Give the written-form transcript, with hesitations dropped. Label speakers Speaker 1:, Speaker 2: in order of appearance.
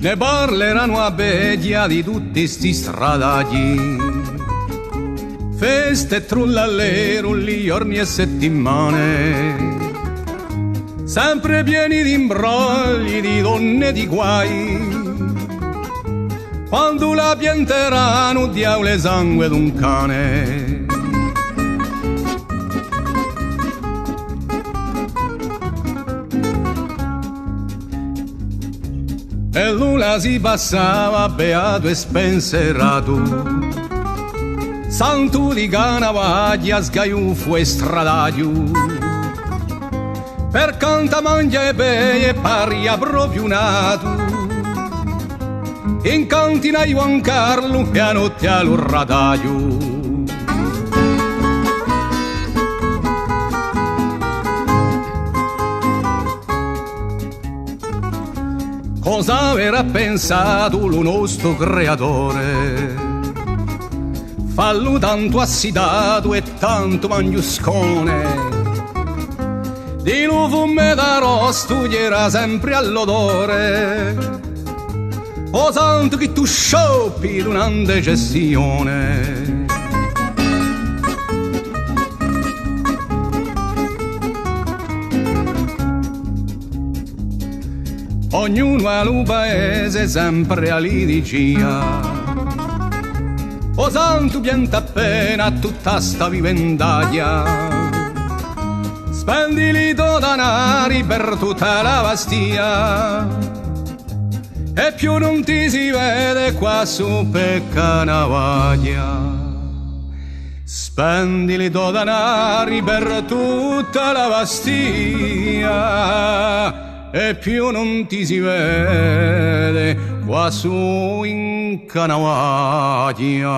Speaker 1: Ne parleranno a Bedia di tutti sti stradagli, feste, trullallero, giorni e settimane, sempre pieni di imbrogli, di donne e di guai. Quando la pianteranno diavolo sangue d'un cane. E l'una si passava beato e spensierato, santo di canavaglia, sgaiuffo e stradaglio, per canta mangia e bei e paria proprio nato. In cantina Juan Carlo e a notte allo radaglio. Cosa avrà pensato lo nostro creatore? Fallo tanto assidato e tanto mangiuscone, di nuovo me darò studierà sempre all'odore. O santo che tu scioppi durante gestione. Ognuno al paese sempre a lidigia. O santo pianta appena tutta sta vivendaglia. Spendili danari per tutta la vastia, e più non ti si vede qua su per Canavaglia. Spendili danari per tutta la vastia, e più non ti si vede qua su in Canavaglia.